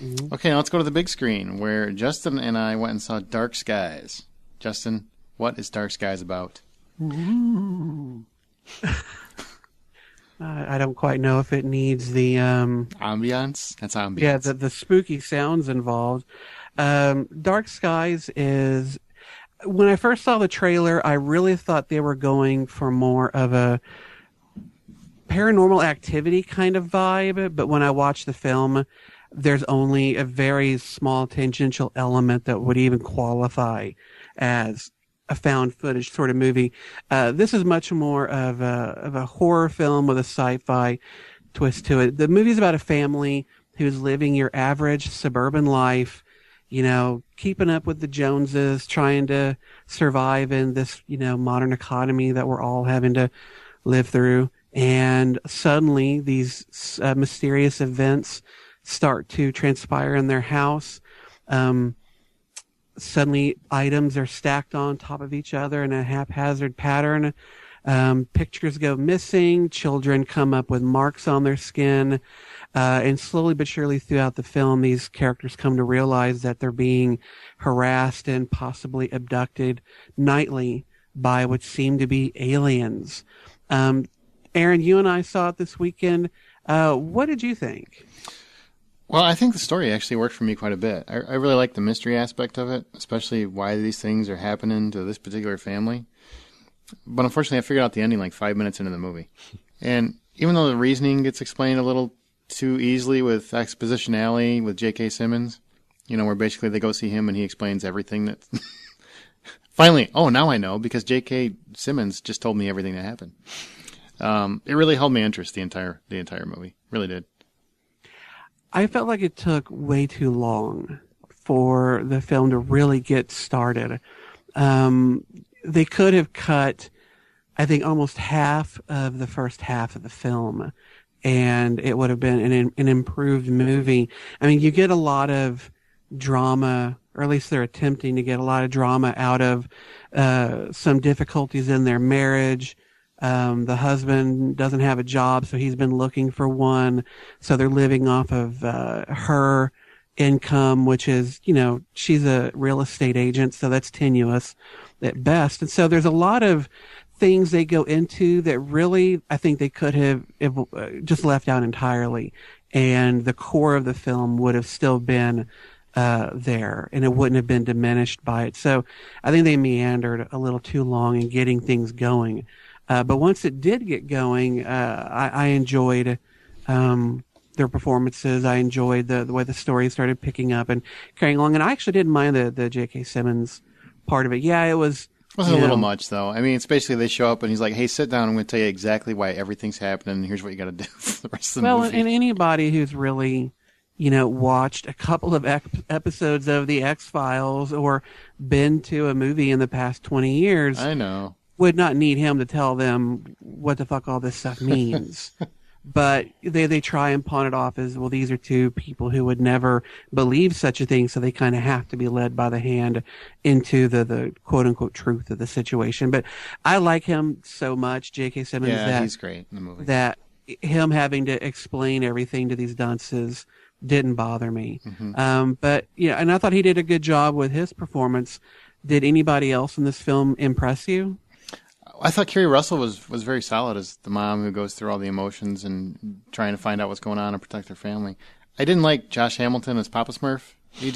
Mm-hmm. Okay, now let's go to the big screen where Justin and I went and saw Dark Skies. Justin, what is Dark Skies about? Ooh. I don't quite know if it needs the Ambiance? That's ambiance. yeah, the spooky sounds involved. Dark Skies is, when I first saw the trailer, I really thought they were going for more of a paranormal activity kind of vibe, but when I watched the film, there's only a very small tangential element that would even qualify as a found footage sort of movie. This is much more of a horror film with a sci-fi twist to it. The movie's about a family who's living your average suburban life, you know, keeping up with the Joneses, trying to survive in this, you know, modern economy that we're all having to live through. And suddenly these mysterious events start to transpire in their house. Suddenly items are stacked on top of each other in a haphazard pattern. Pictures go missing. Children come up with marks on their skin. And slowly but surely throughout the film, these characters come to realize that they're being harassed and possibly abducted nightly by what seem to be aliens. Aaron, you and I saw it this weekend. What did you think? Well, I think the story actually worked for me quite a bit. I really like the mystery aspect of it, especially why these things are happening to this particular family. But unfortunately, I figured out the ending like 5 minutes into the movie. And even though the reasoning gets explained a little too easily with Exposition Alley with J.K. Simmons, you know, where basically they go see him and he explains everything that... Finally, oh, now I know, because J.K. Simmons just told me everything that happened. It really held my interest, the entire movie. Really did. I felt like it took way too long for the film to really get started. They could have cut, I think, almost half of the first half of the film, and it would have been an improved movie. I mean, you get a lot of drama, or at least they're attempting to get a lot of drama out of some difficulties in their marriage. The husband doesn't have a job, so he's been looking for one. So they're living off of her income, which is, you know, she's a real estate agent, so that's tenuous at best. And so there's a lot of things they go into that really, I think they could have just left out entirely. And the core of the film would have still been there, and it wouldn't have been diminished by it. So I think they meandered a little too long in getting things going. But once it did get going, I enjoyed their performances. I enjoyed the way the story started picking up and carrying along. And I actually didn't mind the J.K. Simmons part of it. Yeah, it was... It wasn't a little much, though. I mean, it's basically they show up and he's like, hey, sit down. I'm going to tell you exactly why everything's happening, and here's what you got to do for the rest of the movie. Well, and anybody who's really, you know, watched a couple of episodes of The X-Files or been to a movie in the past 20 years... I know. Would not need him to tell them what the fuck all this stuff means. But they try and pawn it off as, well, these are two people who would never believe such a thing, so they kind of have to be led by the hand into the quote-unquote truth of the situation. But I like him so much, J.K. Simmons. Yeah, he's great in the movie. That him having to explain everything to these dunces didn't bother me. Mm-hmm. But, you know, and I thought he did a good job with his performance. Did anybody else in this film impress you? I thought Keri Russell was very solid as the mom who goes through all the emotions and trying to find out what's going on and protect her family. I didn't like Josh Hamilton as Papa Smurf. He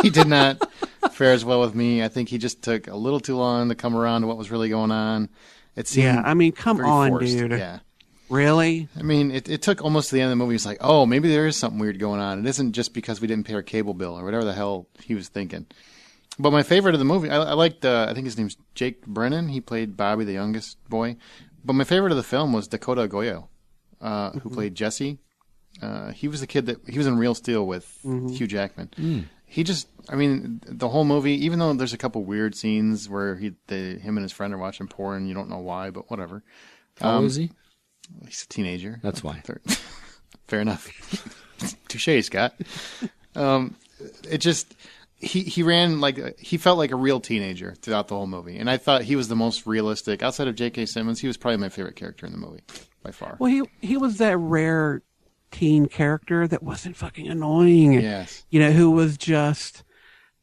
did not fare as well with me. I think he just took a little too long to come around to what was really going on. It seemed I mean, come on, forced. dude. Yeah. Really? I mean, it took almost to the end of the movie. It's like, oh, maybe there is something weird going on. It isn't just because we didn't pay our cable bill or whatever the hell he was thinking. But my favorite of the movie, I liked, I think his name's Jake Brennan. He played Bobby, the youngest boy. But my favorite of the film was Dakota Goyo, who played Jesse. He was the kid he was in Real Steel with Hugh Jackman. Mm. He just, I mean, the whole movie, even though there's a couple weird scenes where him and his friend are watching porn, you don't know why, but whatever. How old is he? He's a teenager. That's why. Fair enough. Touche, Scott. It just... He ran he felt like a real teenager throughout the whole movie, and I thought he was the most realistic outside of J.K. Simmons. He was probably my favorite character in the movie by far. Well, he was that rare teen character that wasn't fucking annoying. Yes. You know, who was just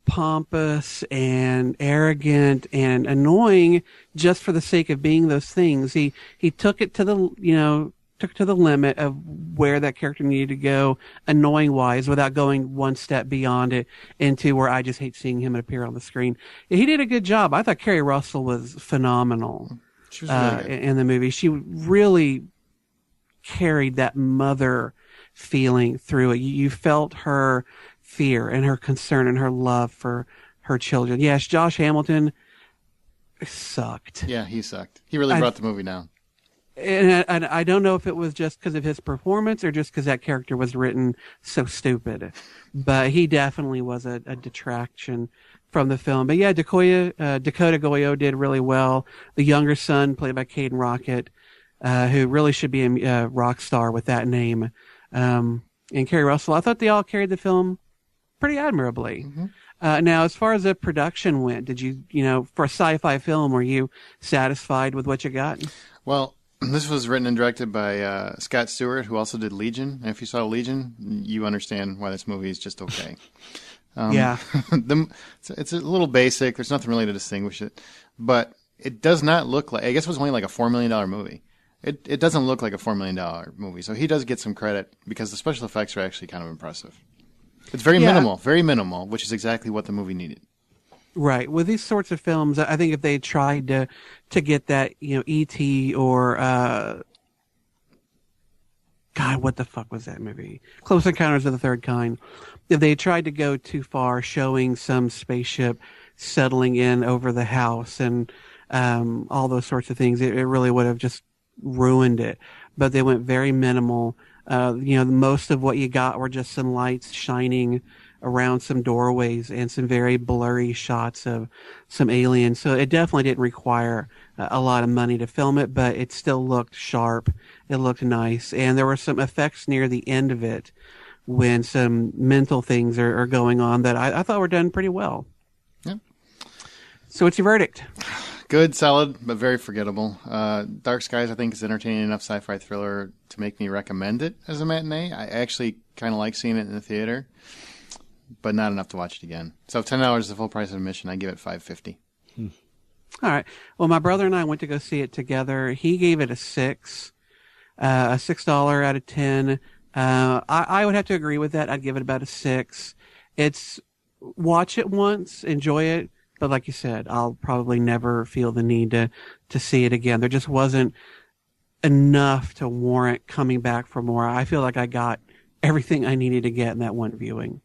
pompous and arrogant and annoying just for the sake of being those things. He took it to the, took to the limit of where that character needed to go, annoying wise, without going one step beyond it into where I just hate seeing him appear on the screen. He did a good job. I thought Keri Russell was phenomenal. She was really good. In the movie. She really carried that mother feeling through it. You felt her fear and her concern and her love for her children. Yes, Josh Hamilton sucked. Yeah, he sucked. He really brought the movie down. And I don't know if it was just because of his performance or just because that character was written so stupid, but he definitely was a detraction from the film. But yeah, Dakota Goyo did really well. The younger son, played by Caden Rocket, who really should be a rock star with that name, and Keri Russell. I thought they all carried the film pretty admirably. Mm-hmm. Now, as far as the production went, did you, for a sci-fi film, were you satisfied with what you got? Well, this was written and directed by Scott Stewart, who also did Legion. And if you saw Legion, you understand why this movie is just okay. Yeah. It's a little basic. There's nothing really to distinguish it. But it does not look like, I guess it was only like a $4 million movie. It doesn't look like a $4 million movie. So he does get some credit because the special effects are actually kind of impressive. It's very minimal, which is exactly what the movie needed. Right. With these sorts of films, I think if they tried to get that, E.T. or, God, what the fuck was that movie? Close Encounters of the Third Kind. If they tried to go too far, showing some spaceship settling in over the house and all those sorts of things, it really would have just ruined it. But they went very minimal. Most of what you got were just some lights shining around some doorways and some very blurry shots of some aliens. So it definitely didn't require a lot of money to film it, but it still looked sharp. It looked nice. And there were some effects near the end of it when some mental things are going on that I thought were done pretty well. Yep. So what's your verdict? Good, solid, but very forgettable. Dark Skies, I think, is entertaining enough sci-fi thriller to make me recommend it as a matinee. I actually kind of like seeing it in the theater, but not enough to watch it again. So if $10 is the full price of admission, I give it $5.50. All right. Well, my brother and I went to go see it together. He gave it a $6 out of 10. I would have to agree with that. I'd give it about a 6. Watch it once, enjoy it, but like you said, I'll probably never feel the need to see it again. There just wasn't enough to warrant coming back for more. I feel like I got everything I needed to get in that one viewing.